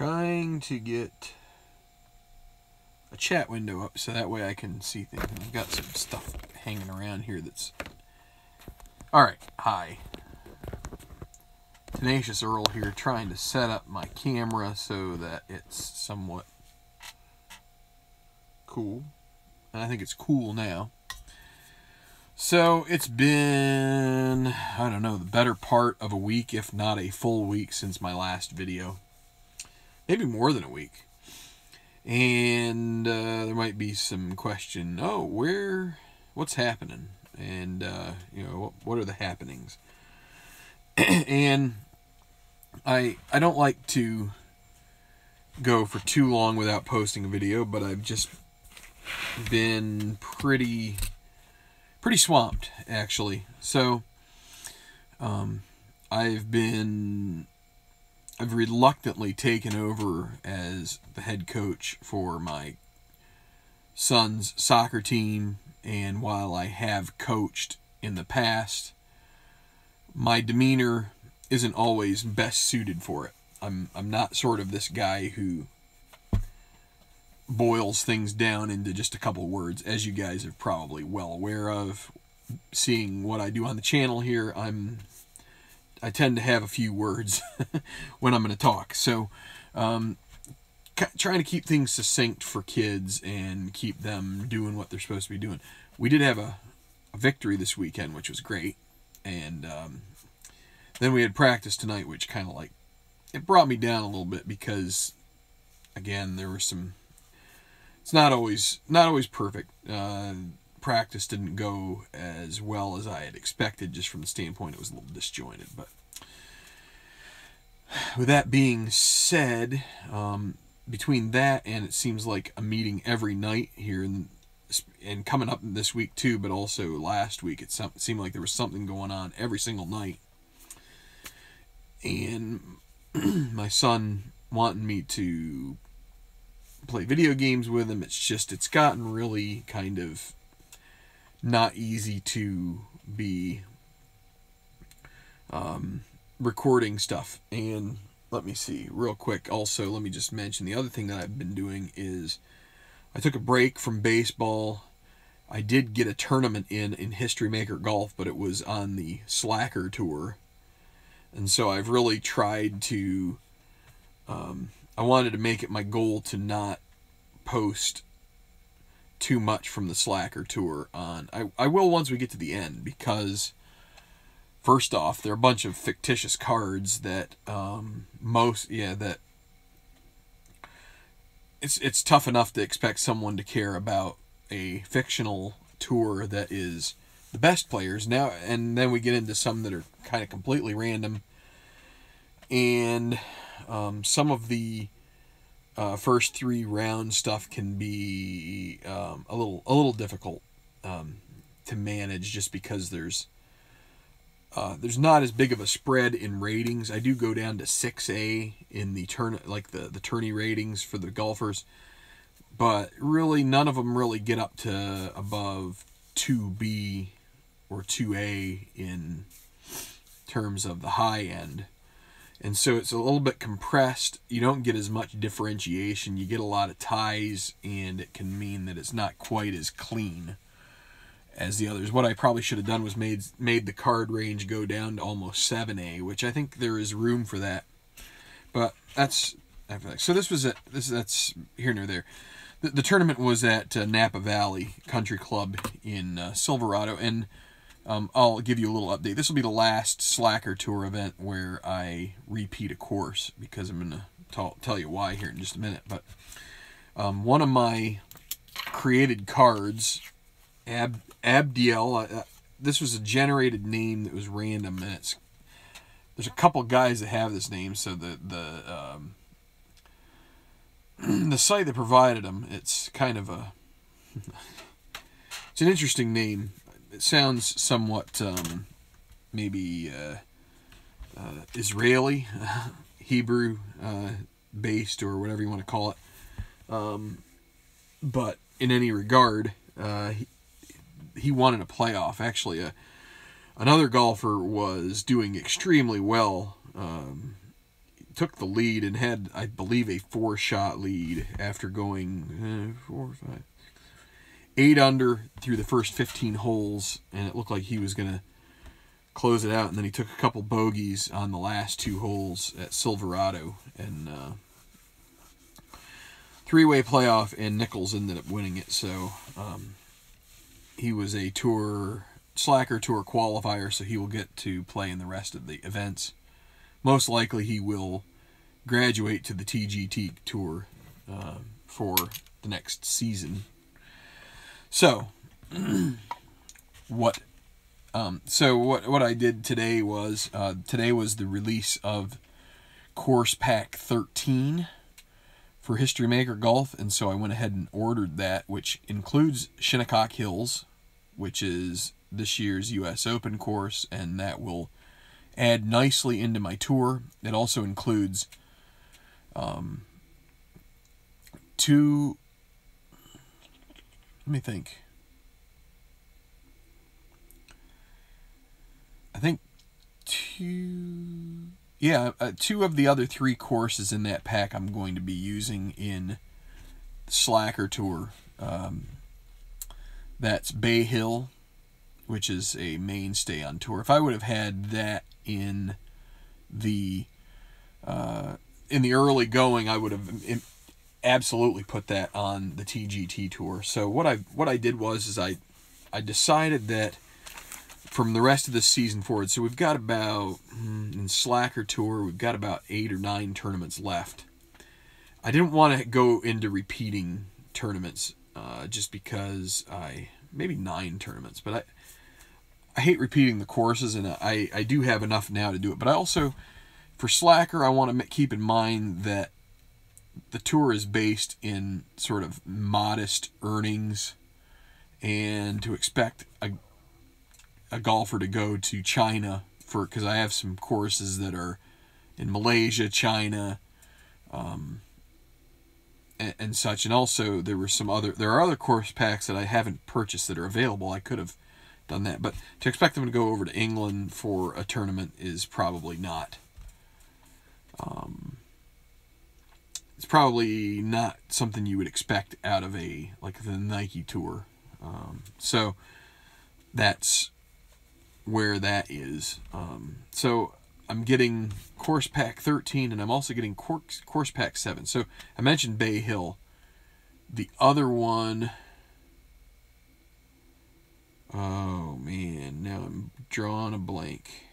Trying to get a chat window up so that way I can see things. I've got some stuff hanging around here that's... Alright, hi. Tenacious Earl here, trying to set up my camera so that it's somewhat cool. And I think it's cool now. So it's been, I don't know, the better part of a week, if not a full week, since my last video. Maybe more than a week. And there might be some question, oh, what's happening? And, you know, what are the happenings? And I don't like to go for too long without posting a video, but I've just been pretty swamped, actually. So I've reluctantly taken over as the head coach for my son's soccer team, and while I have coached in the past, my demeanor isn't always best suited for it. I'm not sort of this guy who boils things down into just a couple words, as you guys are probably well aware of. Seeing what I do on the channel here, I tend to have a few words when I'm going to talk. So, trying to keep things succinct for kids and keep them doing what they're supposed to be doing. We did have a victory this weekend, which was great. And then we had practice tonight, which kind of like, it brought me down a little bit because, again, there were some... It's not always perfect. Practice didn't go as well as I had expected, just from the standpoint it was a little disjointed. But with that being said, between that and it seems like a meeting every night here, and coming up this week too, but also last week, it seemed like there was something going on every single night. And my son wanting me to play video games with him, it's gotten really kind of not easy to be recording stuff. And let me see real quick, also let me just mention the other thing that I've been doing is I took a break from baseball. I did get a tournament in History Maker Golf, but it was on the Slacker tour, and so I've really tried to I wanted to make it my goal to not post too much from the Slacker tour on. I will once we get to the end, because first off, there are a bunch of fictitious cards that it's tough enough to expect someone to care about a fictional tour that is the best players now, and then we get into some that are kind of completely random, and some of the first 3 round stuff can be a little difficult to manage, just because there's not as big of a spread in ratings. I do go down to 6A in the the tourney ratings for the golfers, but really none of them really get up to above 2B or 2A in terms of the high end. And so it's a little bit compressed. You don't get as much differentiation. You get a lot of ties, and it can mean that it's not quite as clean as the others. What I probably should have done was made the card range go down to almost 7A, which I think there is room for that. But that's... So this was that's here nor there. The tournament was at Napa Valley Country Club in Silverado, and I'll give you a little update. This will be the last Slacker Tour event where I repeat a course, because I'm going to tell you why here in just a minute. But one of my created cards, Abdiel, this was a generated name that was random, and there's a couple guys that have this name, so the site that provided them, it's kind of it's an interesting name. It sounds somewhat maybe Israeli, Hebrew based, or whatever you want to call it. But in any regard, he won in a playoff. Actually, another golfer was doing extremely well. took the lead and had, I believe, a 4-shot lead after going 8 under through the first 15 holes, and it looked like he was going to close it out, and then he took a couple bogeys on the last 2 holes at Silverado, and 3-way playoff, and Nichols ended up winning it. So he was a Slacker Tour qualifier, so he will get to play in the rest of the events. Most likely he will graduate to the TGT Tour for the next season. So what I did today was the release of Course Pack 13 for History Maker Golf, and so I went ahead and ordered that, which includes Shinnecock Hills, which is this year's U.S. Open course, and that will add nicely into my tour. It also includes 2, let me think, I think 2 of the other 3 courses in that pack I'm going to be using in Slacker Tour. That's Bay Hill, which is a mainstay on tour. If I would have had that in the early going, I would have absolutely put that on the TGT Tour. So what I did was I decided that from the rest of the season forward, so we've got about, in Slacker Tour, we've got about 8 or 9 tournaments left. I didn't want to go into repeating tournaments, just because maybe 9 tournaments, but I hate repeating the courses, and I do have enough now to do it. But I also, for Slacker, I want to keep in mind that the tour is based in sort of modest earnings, and to expect a golfer to go to China because I have some courses that are in Malaysia, China, and such. And also there are other course packs that I haven't purchased that are available. I could have done that, but to expect them to go over to England for a tournament is probably not. It's probably not something you would expect out of the Nike Tour. So that's where that is. So I'm getting Course Pack 13, and I'm also getting Course Pack 7. So I mentioned Bay Hill. The other one, oh man, now I'm drawing a blank.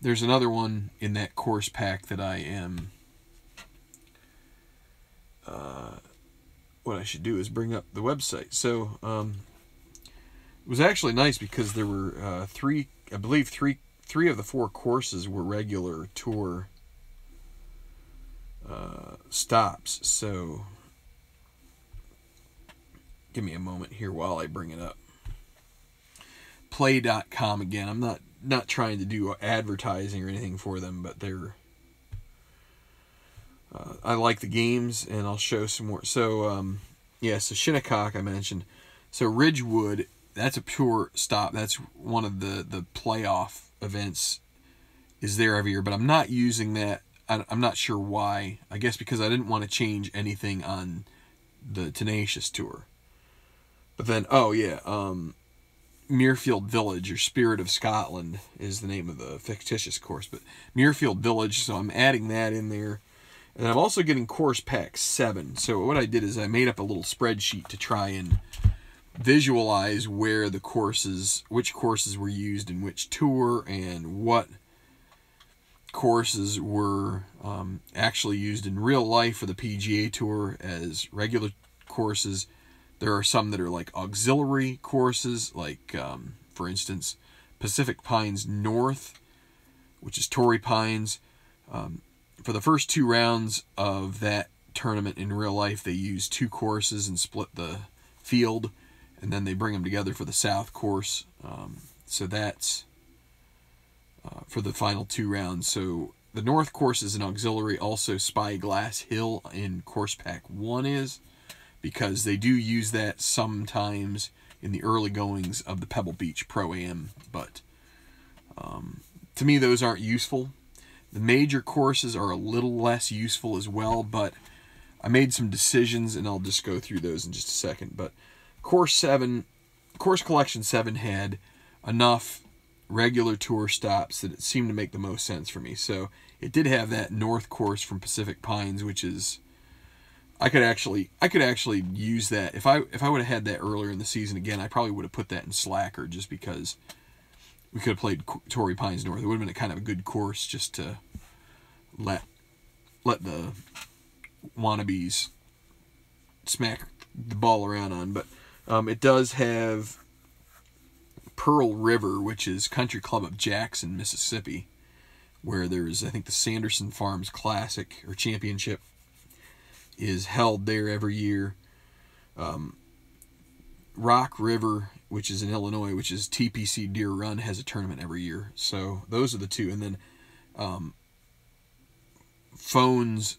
There's another one in that course pack that I am... what I should do is bring up the website. So it was actually nice because there were 3 of the 4 courses were regular tour stops. So give me a moment here while I bring it up. Play.com again. I'm not trying to do advertising or anything for them, but they're I like the games, and I'll show some more. So so Shinnecock I mentioned. So Ridgewood, that's a pure stop. That's one of the playoff events is there every year, but I'm not using that. I'm not sure why. I guess because I didn't want to change anything on the Tenacious Tour. But then, Muirfield Village, or Spirit of Scotland, is the name of the fictitious course. But Muirfield Village, so I'm adding that in there. And I'm also getting Course Pack 7. So what I did is I made up a little spreadsheet to try and visualize where the courses, which courses were used in which tour, and what courses were actually used in real life for the PGA Tour as regular courses. There are some that are like auxiliary courses, like, for instance, Pacific Pines North, which is Torrey Pines. For the first 2 rounds of that tournament in real life, they use 2 courses and split the field, and then they bring them together for the South course. So that's for the final 2 rounds. So the North course is an auxiliary. Also, Spyglass Hill in Course Pack 1 is, because they do use that sometimes in the early goings of the Pebble Beach Pro-Am, but to me, those aren't useful. The major courses are a little less useful as well, but I made some decisions, and I'll just go through those in just a second. But Course Collection 7 had enough regular tour stops that it seemed to make the most sense for me. So it did have that north course from Pacific Pines, which is, I could actually use that. If I would have had that earlier in the season again, I probably would have put that in Slacker, just because we could have played Torrey Pines North. It would have been a kind of a good course just to let the wannabes smack the ball around on. But it does have Pearl River, which is Country Club of Jackson, Mississippi, where there's, I think, the Sanderson Farms Classic or Championship is held there every year. Rock River, which is in Illinois, which is TPC Deer Run, has a tournament every year. So those are the two. And then Phone's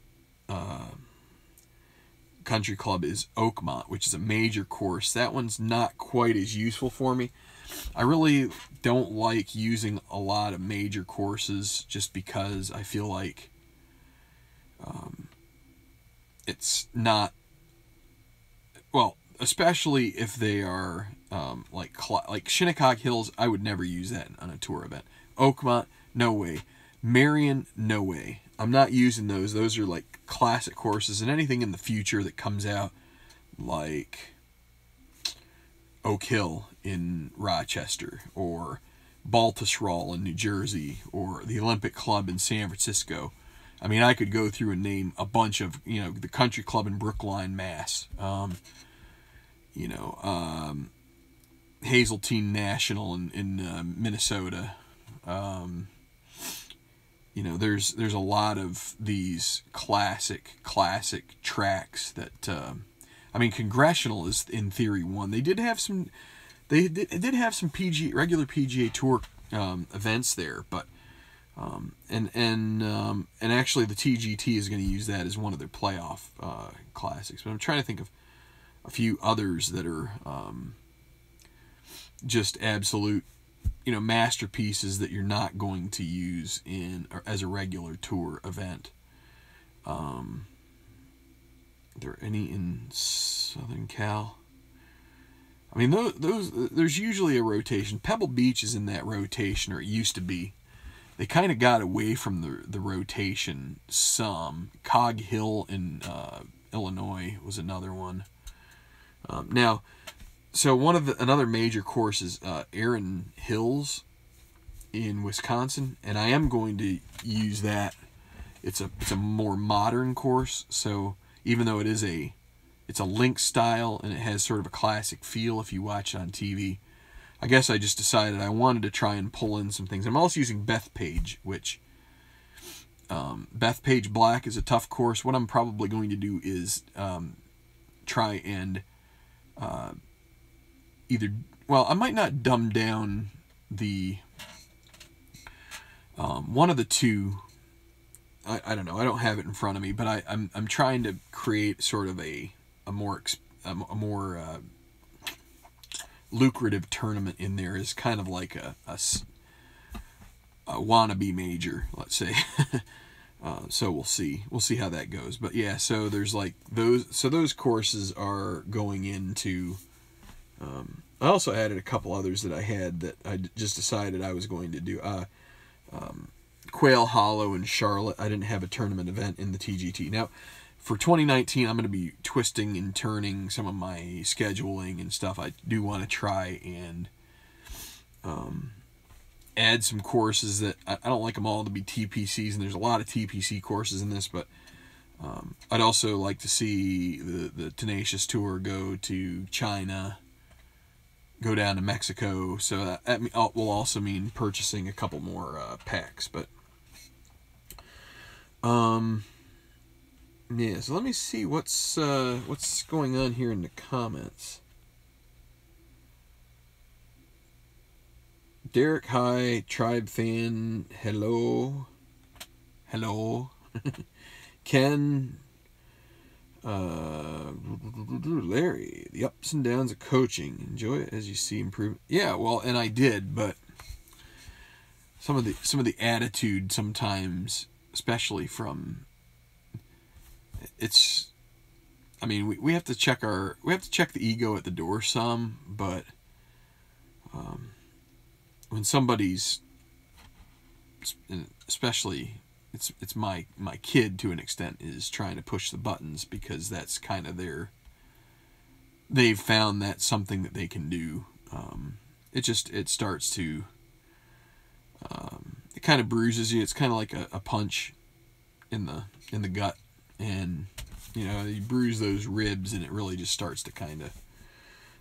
Country Club is Oakmont, which is a major course. That one's not quite as useful for me. I really don't like using a lot of major courses, just because I feel like it's not, well, especially if they are like Shinnecock Hills. I would never use that on a tour event. Oakmont, no way. Marion, no way. I'm not using those. Those are like classic courses, and anything in the future that comes out, like Oak Hill in Rochester, or Baltusrol in New Jersey, or the Olympic Club in San Francisco. I mean, I could go through and name a bunch of, the Country Club in Brookline, Mass. Hazeltine National in Minnesota. There's a lot of these classic tracks that, Congressional is in theory one. They did have some regular PGA Tour events there, but and actually the TGT is going to use that as one of their playoff classics. But I'm trying to think of a few others that are just absolute, masterpieces that you're not going to use as a regular tour event. Are there any in Southern Cal? Those there's usually a rotation. Pebble Beach is in that rotation, or it used to be. They kind of got away from the rotation some. Cog Hill in Illinois was another one. So another major course is Erin Hills in Wisconsin, and I am going to use that. It's a more modern course, so even though it's a link style and it has sort of a classic feel if you watch it on TV, I guess I just decided I wanted to try and pull in some things. I'm also using Bethpage, which Bethpage Black is a tough course. What I'm probably going to do is try and I might not dumb down the one of the two. I don't know. I don't have it in front of me, but I'm trying to create sort of a more lucrative tournament in there, is kind of like a wannabe major, let's say. So we'll see how that goes. But yeah, so there's like those courses are going into. I also added a couple others that I had that I just decided I was going to do. Quail Hollow in Charlotte. I didn't have a tournament event in the TGT. Now, for 2019, I'm going to be twisting and turning some of my scheduling and stuff. I do want to try and add some courses that I don't like them all to be TPCs, and there's a lot of TPC courses in this, but I'd also like to see the Tenacious Tour go to China, go down to Mexico, so that will also mean purchasing a couple more packs. But yeah, so let me see what's going on here in the comments. Derek, hi. Tribe fan, hello. Ken, Larry, the ups and downs of coaching. Enjoy it as you see improvement. Yeah, well, and I did, but some of the attitude sometimes, especially from, it's, I mean, we have to check the ego at the door some, but when somebody's, especially it's my kid to an extent, is trying to push the buttons because that's kind of they've found that's something that they can do. It starts to, it kind of bruises you. It's kind of like a punch in the gut, and you bruise those ribs, and it really just starts to kind of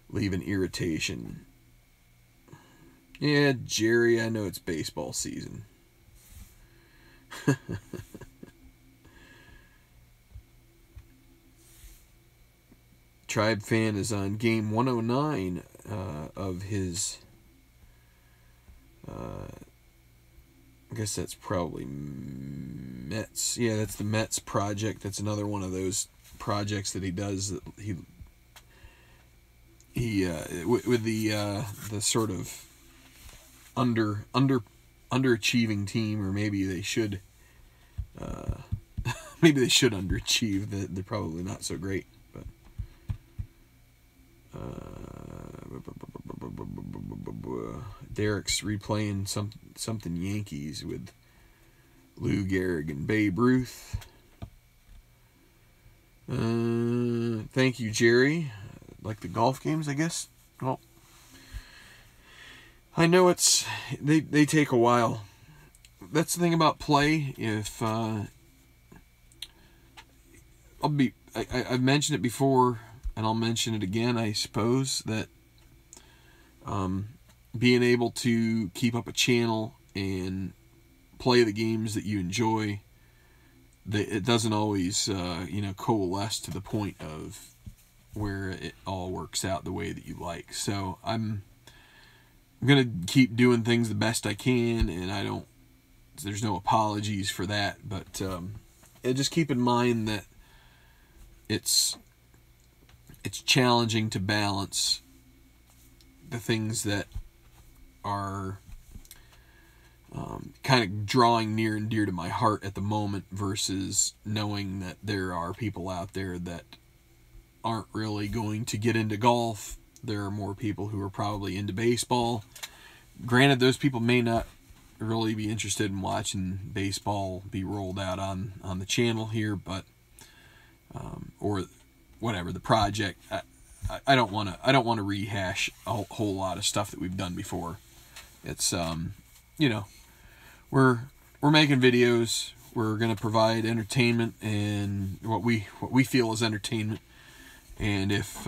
leave an irritation. Yeah, Jerry, I know it's baseball season. Tribe fan is on game 109 of his, I guess that's probably Mets. Yeah, that's the Mets project. That's another one of those projects that he does that he with the sort of underachieving team, or maybe they should underachieve. They're probably not so great, but Derek's replaying something Yankees with Lou Gehrig and Babe Ruth. Thank you, Jerry. Like the golf games, I guess. Well, I know they take a while. That's the thing about play. If I've mentioned it before, and I'll mention it again, I suppose, that being able to keep up a channel and play the games that you enjoy, it doesn't always coalesce to the point of where it all works out the way that you like. So I'm gonna keep doing things the best I can, and there's no apologies for that, but just keep in mind that it's challenging to balance the things that are kind of drawing near and dear to my heart at the moment versus knowing that there are people out there that aren't really going to get into golf. There are more people who are probably into baseball. Granted, those people may not really be interested in watching baseball be rolled out on the channel here, but or whatever the project. I don't want to rehash a whole lot of stuff that we've done before. It's we're making videos. We're going to provide entertainment and what we feel is entertainment. And if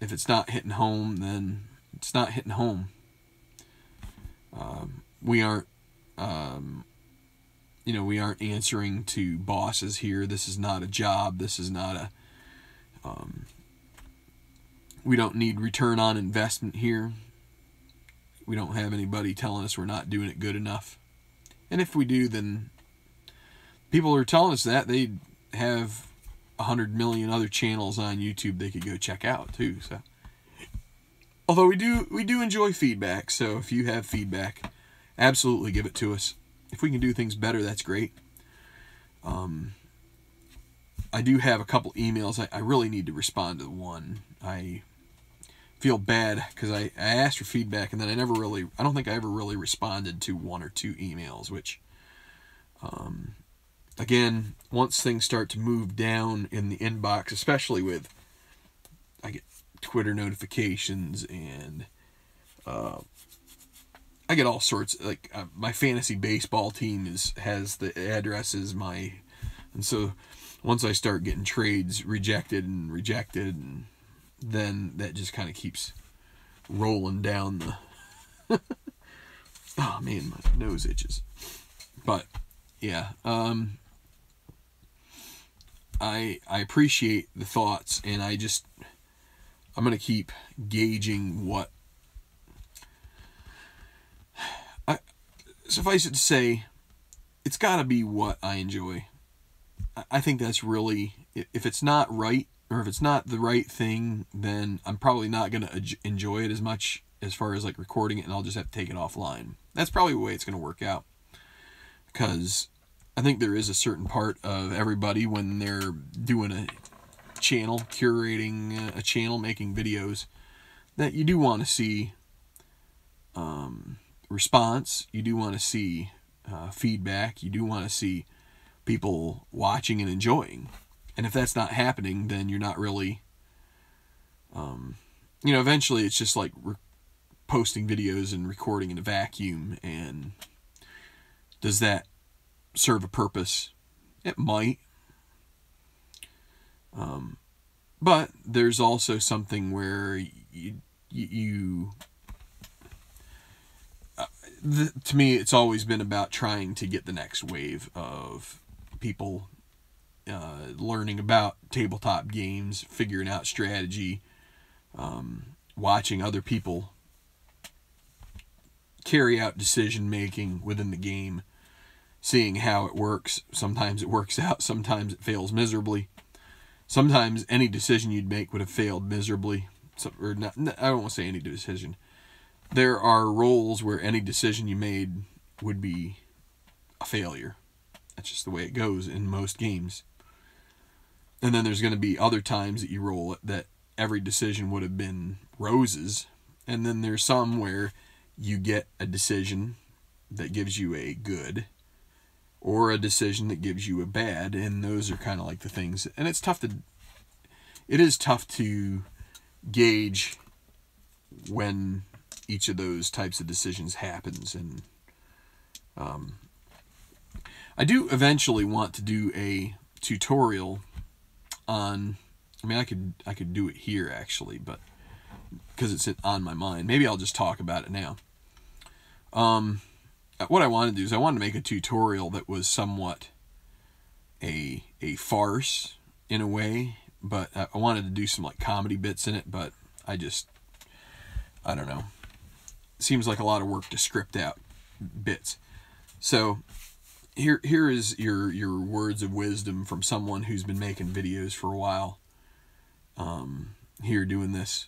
it's not hitting home, then it's not hitting home. We aren't answering to bosses here. This is not a job. This is not a we don't need return on investment here. We don't have anybody telling us we're not doing it good enough. And if we do, then people who are telling us that, they have 100 million other channels on YouTube they could go check out too. So, although we do enjoy feedback. So if you have feedback, absolutely give it to us. If we can do things better, that's great. I do have a couple emails. I really need to respond to one. I feel bad because I asked for feedback, and then I don't think I ever really responded to one or two emails, which, again, once things start to move down in the inbox, especially with, I get Twitter notifications, and I get all sorts, like, my fantasy baseball team has the addresses, and so once I start getting trades rejected, and then that just kind of keeps rolling down the oh man, my nose itches. But yeah, I appreciate the thoughts, and I'm gonna keep gauging what suffice it to say, it's got to be what I enjoy. I think that's really, if it's not right, or if it's not the right thing, then I'm probably not going to enjoy it as much as far as like recording it, and I'll just have to take it offline. That's probably the way it's going to work out, because I think there is a certain part of everybody when they're doing a channel, curating a channel, making videos, that you do want to see response, you do want to see feedback, you do want to see people watching and enjoying. And if that's not happening, then you're not really, eventually it's just like posting videos and recording in a vacuum. And does that serve a purpose? It might. But there's also something where to me, it's always been about trying to get the next wave of people learning about tabletop games, figuring out strategy, watching other people carry out decision making within the game, seeing how it works. Sometimes it works out, sometimes it fails miserably. Sometimes any decision you'd make would have failed miserably. Or not, I don't want to say any decision. There are roles where any decision you made would be a failure. That's just the way it goes in most games. And then there's going to be other times that you roll it that every decision would have been roses. And then there's some where you get a decision that gives you a good, or a decision that gives you a bad, and those are kind of like the things. And it is tough to gauge when each of those types of decisions happens. And I do eventually want to do a tutorial on, I could do it here actually, but because it's on my mind, maybe I'll just talk about it now. What I want to do is I want to make a tutorial that was somewhat a farce in a way, but I wanted to do some like comedy bits in it, but I don't know. It seems like a lot of work to script out bits. So here is your words of wisdom from someone who's been making videos for a while. Here doing this.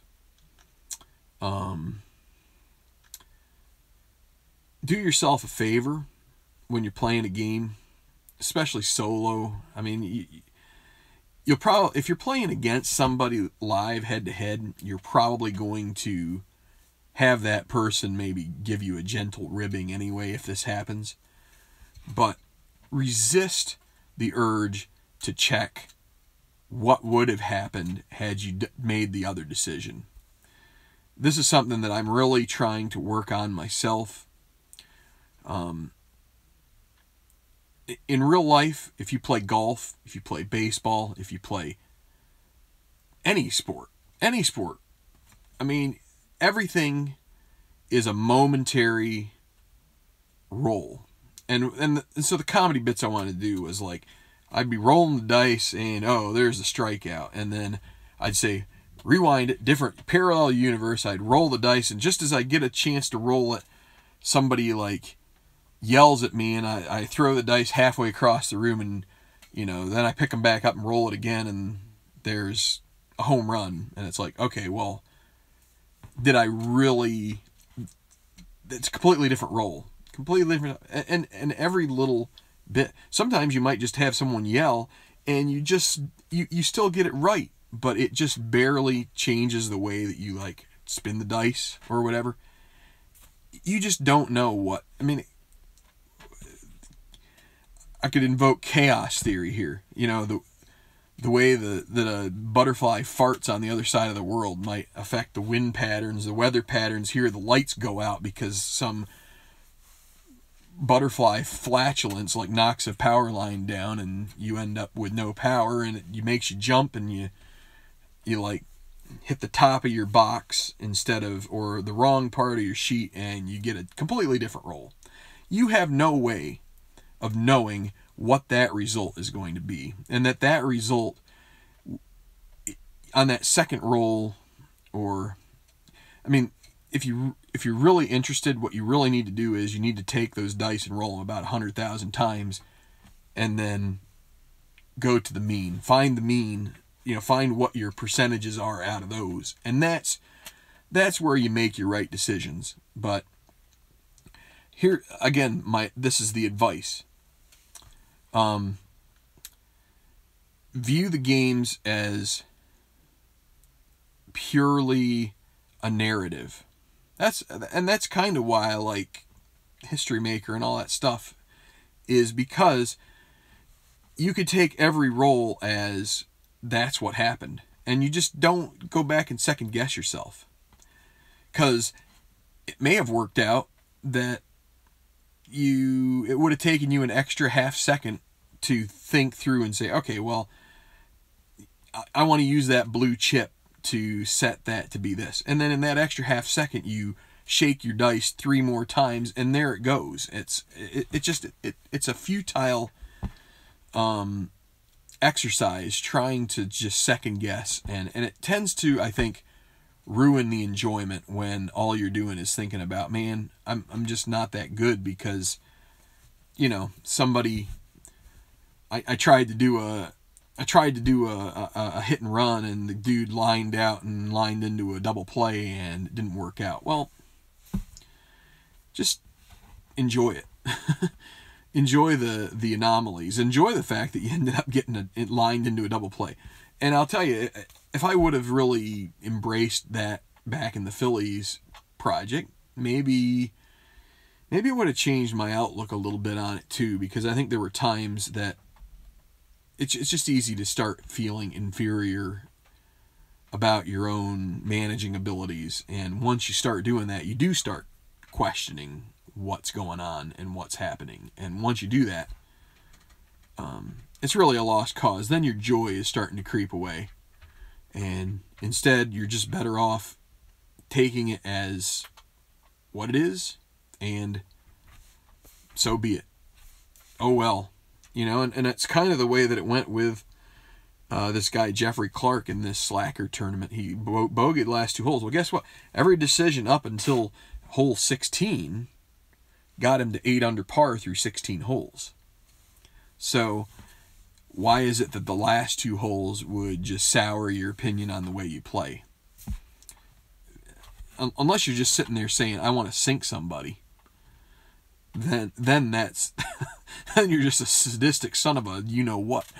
Do yourself a favor when you're playing a game, especially solo. I mean, you'll probably, if you're playing against somebody live head to head, you're probably going to have that person maybe give you a gentle ribbing anyway if this happens. But resist the urge to check what would have happened had you made the other decision. This is something that I'm really trying to work on myself. In real life, if you play golf, if you play baseball, if you play any sport, I mean, everything is a momentary roll. And so the comedy bits I wanted to do was like, I'd be rolling the dice and, oh, there's a strikeout. And then I'd say, rewind it, different parallel universe. I'd roll the dice, and just as I get a chance to roll it, somebody like yells at me, and I throw the dice halfway across the room, and then I pick them back up and roll it again, and there's a home run. And it's like, okay, well, did I really? It's a completely different roll, completely different, and every little bit. Sometimes you might just have someone yell, and you still get it right, but it just barely changes the way that you like spin the dice or whatever. You just don't know what, I mean, I could invoke chaos theory here. The way that a butterfly farts on the other side of the world might affect the wind patterns, the weather patterns here. The lights go out because some butterfly flatulence like knocks a power line down, and you end up with no power, and it makes you jump, and you like hit the top of your box instead of, or the wrong part of your sheet, and you get a completely different roll. You have no way of knowing what that result is going to be, and that result on that second roll, or, I mean, if you're really interested, what you really need to do is you need to take those dice and roll them about 100,000 times, and then go to the mean. Find the mean, find what your percentages are out of those. And that's that's where you make your right decisions. But here again, this is the advice. View the games as purely a narrative. That's kind of why I like History Maker and all that stuff, is because you could take every roll as that's what happened, and you just don't go back and second guess yourself, because it may have worked out that it would have taken you an extra half second to think through and say, okay, well, I want to use that blue chip to set that to be this. And then in that extra half second, you shake your dice 3 more times, and there it goes. It's a futile exercise trying to just second guess, and it tends to, I think, ruin the enjoyment when all you're doing is thinking about, man, I'm just not that good because, you know, somebody, I tried to do a hit and run, and the dude lined out and lined into a double play, and it didn't work out. Well, just enjoy it. Enjoy the anomalies. Enjoy the fact that you ended up getting it lined into a double play. And I'll tell you, if I would have really embraced that back in the Phillies project, maybe it would have changed my outlook a little bit on it too, because I think there were times that it's just easy to start feeling inferior about your own managing abilities. And once you start doing that, you do start questioning what's going on and what's happening. And once you do that, it's really a lost cause. Then your joy is starting to creep away. And instead, you're just better off taking it as what it is, and so be it. Oh well. You know, and it's kind of the way that it went with this guy, Jeffrey Clark, in this Slacker tournament. He bogeyed the last 2 holes. Well, guess what? Every decision up until hole 16 got him to 8 under par through 16 holes. So why is it that the last 2 holes would just sour your opinion on the way you play? Unless you're just sitting there saying, I want to sink somebody. Then that's then you're just a sadistic son of a you-know-what.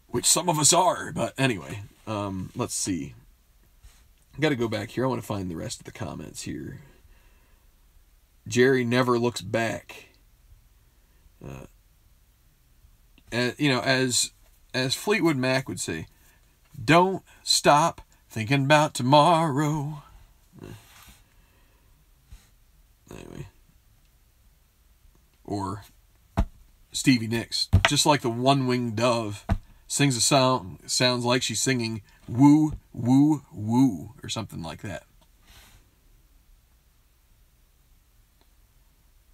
Which some of us are, but anyway, let's see. Got to go back here. I want to find the rest of the comments here. Jerry never looks back. You know, as Fleetwood Mac would say, don't stop thinking about tomorrow. Anyway. Or Stevie Nicks, just like the one-winged dove, sings a song, sounds like she's singing woo, woo, woo, or something like that.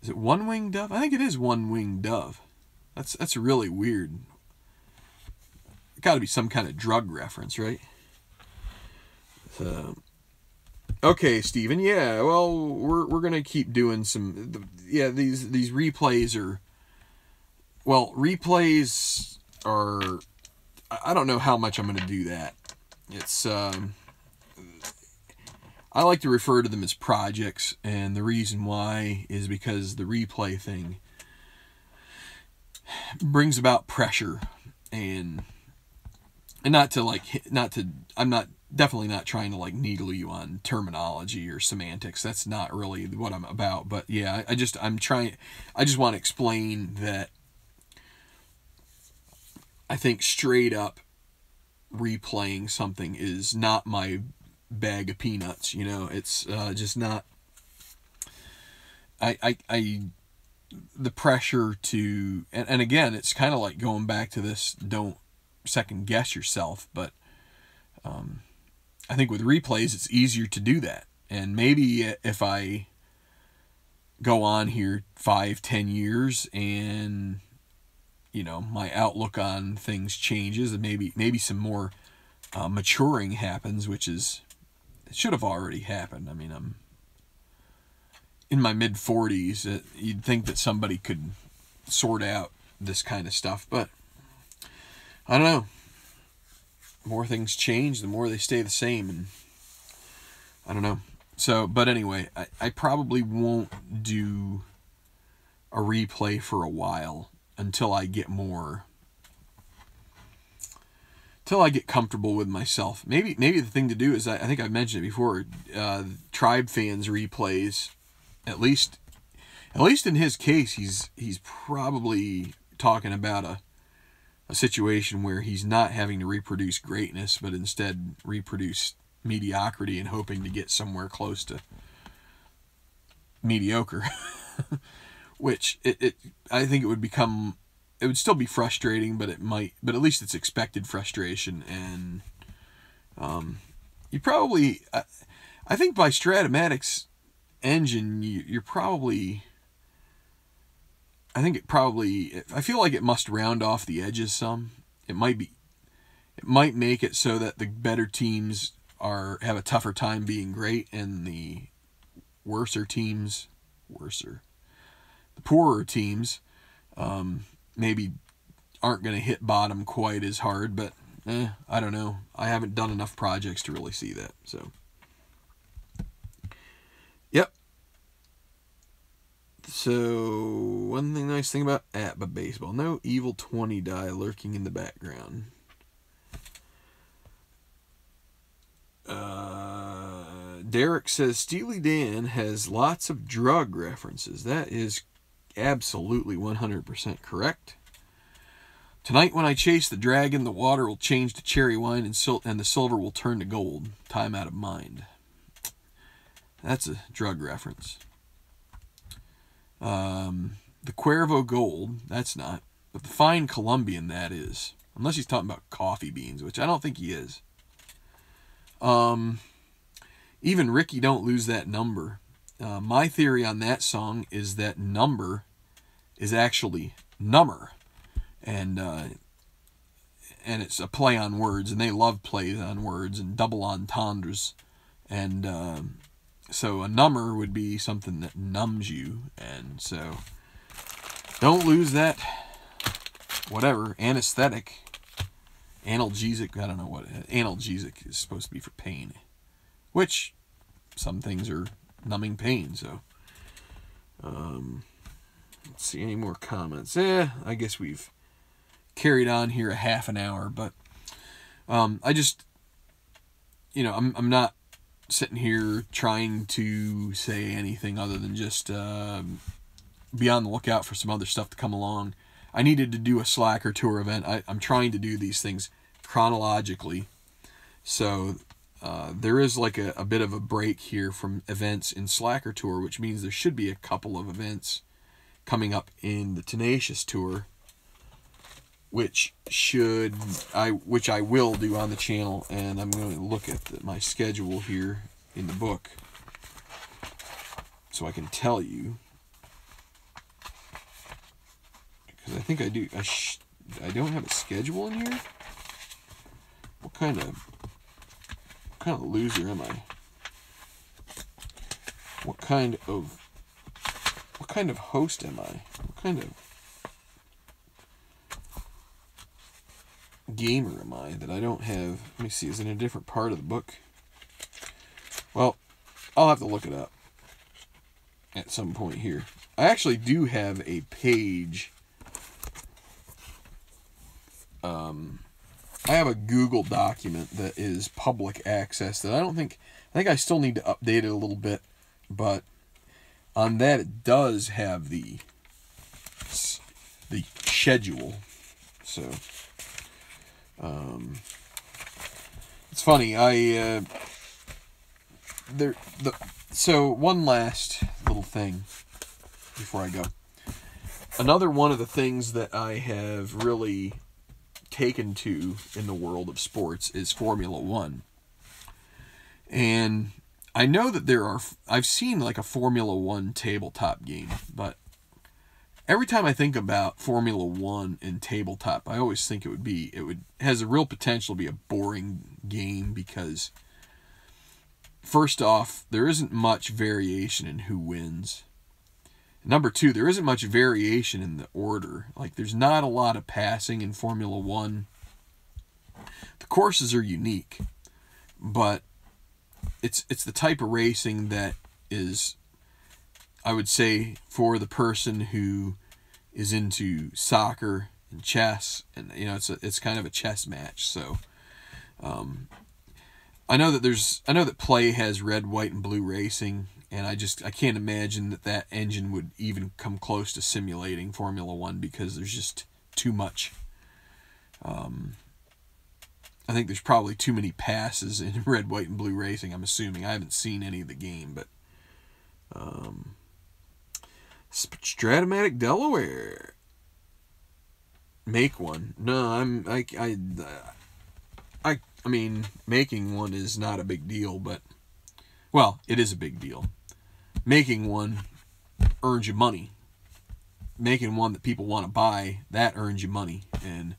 Is it one-winged dove? I think it is one-winged dove. That's really weird. Got to be some kind of drug reference, right? Okay, Steven. Yeah, well, we're gonna keep doing some. Yeah, these replays are. Well, replays are. I don't know how much I'm gonna do that. It's. I like to refer to them as projects, and the reason why is because the replay thing brings about pressure, and I'm definitely not trying to like needle you on terminology or semantics. That's not really what I'm about. But yeah, I just want to explain that I think straight up replaying something is not my bag of peanuts. You know, it's just not. The pressure to, and again, it's kind of like going back to this, don't second guess yourself, but I think with replays it's easier to do that. And maybe if I go on here 5-10 years and you know my outlook on things changes, and maybe some more maturing happens, which it should have already happened. I mean, I'm in my mid-40s. You'd think that somebody could sort out this kind of stuff, but I don't know. more things change, the more they stay the same, and I don't know. So, but anyway, I probably won't do a replay for a while until I get comfortable with myself. Maybe the thing to do is, I think I've mentioned it before, Tribe Fans replays, at least in his case, he's probably talking about a situation where he's not having to reproduce greatness, but instead reproduce mediocrity and hoping to get somewhere close to mediocre. Which I think it would still be frustrating, but at least it's expected frustration. And you probably, I think by Stratomatic's engine, you're probably, I feel like it must round off the edges some. It might make it so that the better teams have a tougher time being great, and the poorer teams maybe aren't going to hit bottom quite as hard, but I don't know. I haven't done enough projects to really see that. So, yep. So, nice thing about APBA Baseball. No evil 20 die lurking in the background. Derek says Steely Dan has lots of drug references. That is absolutely 100% correct. Tonight when I chase the dragon, the water will change to cherry wine and the silver will turn to gold. Time out of mind. That's a drug reference. The Cuervo Gold, that's not. But the fine Colombian, that is. Unless he's talking about coffee beans, which I don't think he is. Even Ricky Don't Lose That Number. My theory on that song is that number is actually number. And it's a play on words, and they love plays on words and double entendres. And so a number would be something that numbs you. And so don't lose that, whatever, anesthetic, analgesic, I don't know what, analgesic is supposed to be for pain. Which, some things are numbing pain, so. Let's see, any more comments? I guess we've carried on here a half an hour, but I just, I'm not sitting here trying to say anything other than just be on the lookout for some other stuff to come along. I needed to do a Slacker Tour event. I'm trying to do these things chronologically, so there is like a bit of a break here from events in Slacker Tour, which means there should be a couple of events coming up in the Tenacious Tour, which I will do on the channel, and I'm going to look at my schedule here in the book so I can tell you, because I think I do. I don't have a schedule in here. What kind of loser am I? What kind of host am I? What kind of gamer am I that I don't have? Let me see, is it in a different part of the book? Well, I'll have to look it up at some point here. I actually do have a page. I have a Google document that is public access that I think I still need to update it a little bit, but on that it does have the schedule. So it's funny, so one last little thing before I go. Another one of the things that I have really taken to in the world of sports is Formula One. And I know that I've seen like a Formula One tabletop game, but every time I think about Formula One and tabletop, I always think it has a real potential to be a boring game, because first off, there isn't much variation in who wins. Number two, there isn't much variation in the order. Like, there's not a lot of passing in Formula One. The courses are unique, but it's the type of racing that is, I would say, for the person who is into soccer and chess, and it's kind of a chess match. So I know that Play has red, white, and blue racing, and I can't imagine that engine would even come close to simulating Formula One, because there's just too much. I think there's probably too many passes in red, white, and blue racing. I'm assuming. I haven't seen any of the game, but Stratomatic Delaware. Make one. No, I mean, making one is not a big deal, but, well, it is a big deal. Making one earns you money. Making one that people want to buy, that earns you money, and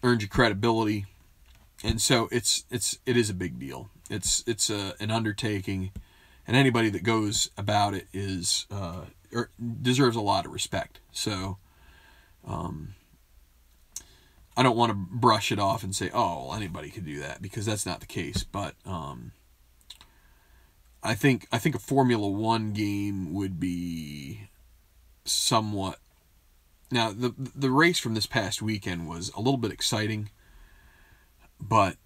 earns you credibility. And so it is a big deal. It's an undertaking, and anybody that goes about it is deserves a lot of respect. So I don't want to brush it off and say, oh, well, anybody could do that, because that's not the case. But I think a Formula One game would be somewhat. Now, the race from this past weekend was a little bit exciting, but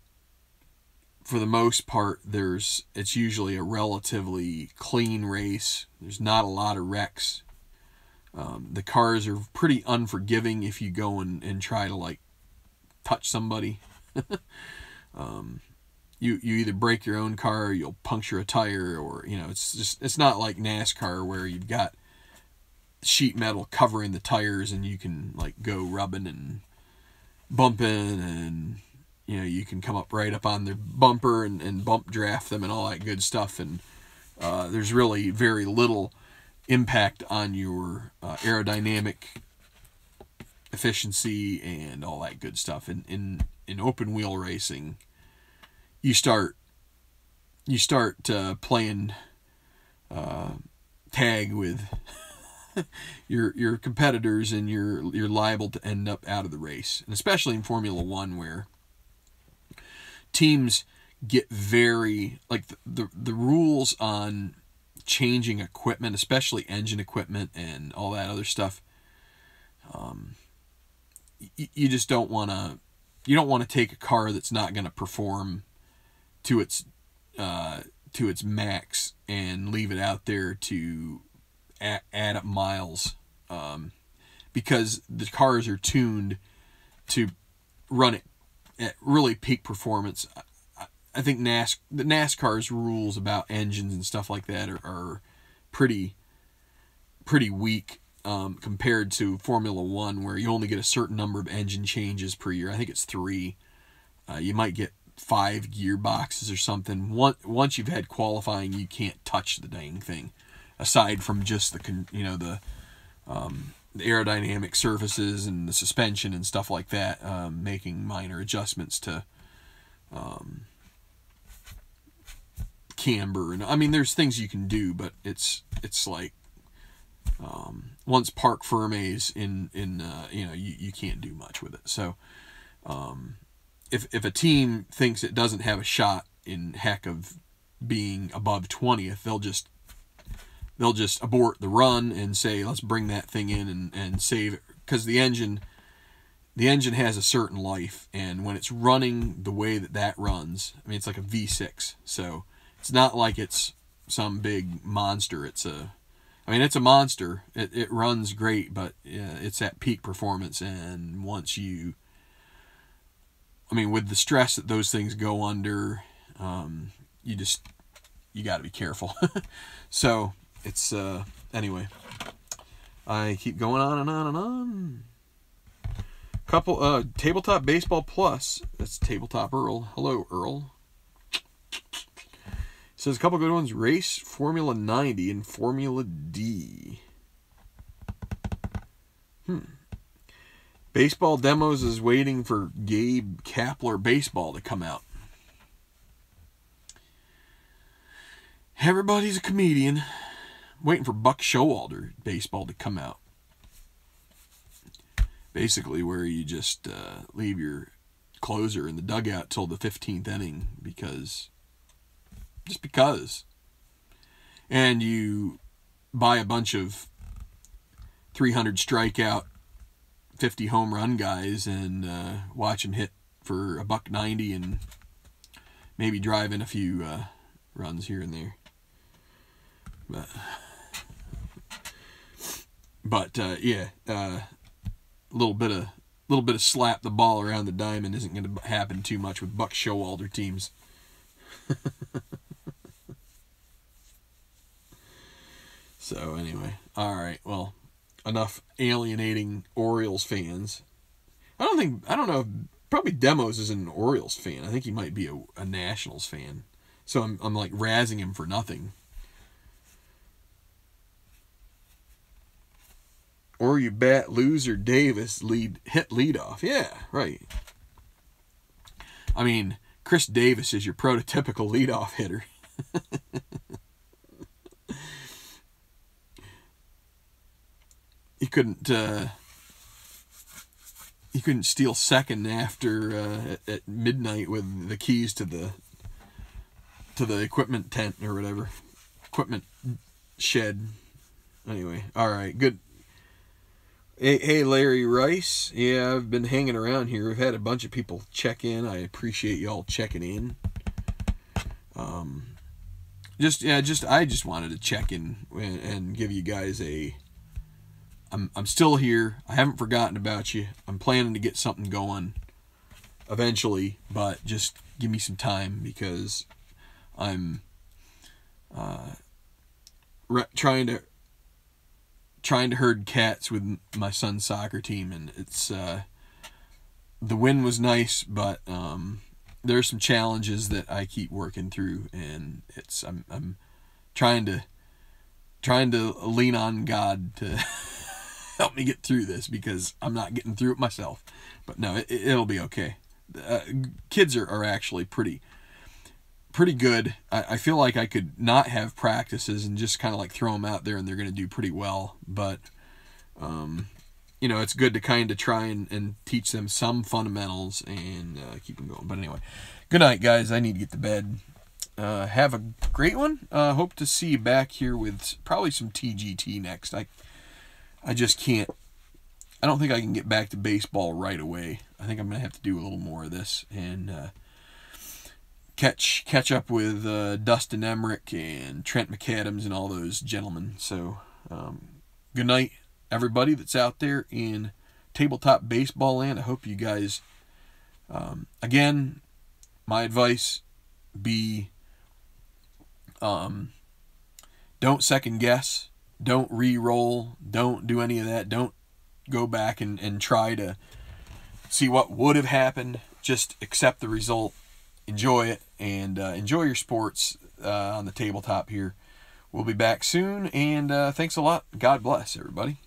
for the most part, it's usually a relatively clean race. There's not a lot of wrecks. The cars are pretty unforgiving if you go and try to, like, touch somebody. You either break your own car, or you'll puncture a tire, or it's not like NASCAR where you've got sheet metal covering the tires and you can, like, go rubbing and bumping, and you can come up right up on their bumper and bump draft them and all that good stuff, and there's really very little impact on your aerodynamic efficiency and all that good stuff. In open wheel racing, you start playing tag with your competitors, and you're liable to end up out of the race. And especially in Formula One, where teams get very, like, the rules on changing equipment, especially engine equipment and all that other stuff. You just don't want to. You don't want to take a car that's not going to perform to its max and leave it out there to add up miles, because the cars are tuned to run it at really peak performance. I think the NASCAR's rules about engines and stuff like that are pretty weak compared to Formula One, where you only get a certain number of engine changes per year. I think it's 3. You might get 5 gearboxes or something. Once you've had qualifying, you can't touch the dang thing, aside from just the aerodynamic surfaces and the suspension and stuff like that, making minor adjustments to camber, and I mean, there's things you can do, but it's like once parc ferme's in you can't do much with it. So if a team thinks it doesn't have a shot in heck of being above 20th, they'll just abort the run and say, let's bring that thing in and save it, because the engine has a certain life, and when it's running the way that runs, I mean, it's like a V6, so it's not like it's some big monster. It's a monster. It runs great, but it's at peak performance, and with the stress that those things go under, you got to be careful. So it's anyway. I keep going on and on and on. Couple Tabletop Baseball Plus. That's Tabletop Earl. Hello, Earl. Says a couple good ones. Race Formula 90 and Formula D. Baseball Demos is waiting for Gabe Kapler Baseball to come out. Everybody's a comedian. Waiting for Buck Showalter Baseball to come out. Basically, where you just leave your closer in the dugout till the 15th inning because. And you buy a bunch of 300 strikeout, 50 home run guys and watch them hit for $190 and maybe drive in a few runs here and there. But yeah, a little bit of slap the ball around the diamond isn't going to happen too much with Buck Showalter teams. So anyway, all right. Well, enough alienating Orioles fans. I don't know. Probably Demos isn't an Orioles fan. I think he might be a Nationals fan. So I'm like razzing him for nothing. Or you bat loser Davis hit leadoff. Yeah, right. I mean, Chris Davis is your prototypical leadoff hitter. He couldn't steal second after at midnight with the keys to the equipment tent or whatever, equipment shed. Anyway, all right, good. Hey, Larry Rice. Yeah, I've been hanging around here. I've had a bunch of people check in. I appreciate y'all checking in. I just wanted to check in and give you guys I'm still here. I haven't forgotten about you. I'm planning to get something going eventually, but just give me some time because I'm trying to herd cats with my son's soccer team, and it's the win was nice, but there's some challenges that I keep working through, and I'm trying to lean on God to help me get through this because I'm not getting through it myself. But no, it'll be okay. Kids are actually pretty good. I feel like I could not have practices and just kind of like throw them out there and they're going to do pretty well. But, it's good to kind of try and teach them some fundamentals and keep them going. But anyway, good night, guys. I need to get to bed. Have a great one. Hope to see you back here with probably some TGT next. I just can't. I don't think I can get back to baseball right away. I think I'm going to have to do a little more of this and catch up with Dustin Emmerich and Trent McAdams and all those gentlemen. So, good night, everybody that's out there in tabletop baseball land. I hope you guys, again, my advice, don't second guess. Don't re-roll. Don't do any of that. Don't go back and try to see what would have happened. Just accept the result. Enjoy it. And enjoy your sports on the tabletop here. We'll be back soon. And thanks a lot. God bless, everybody.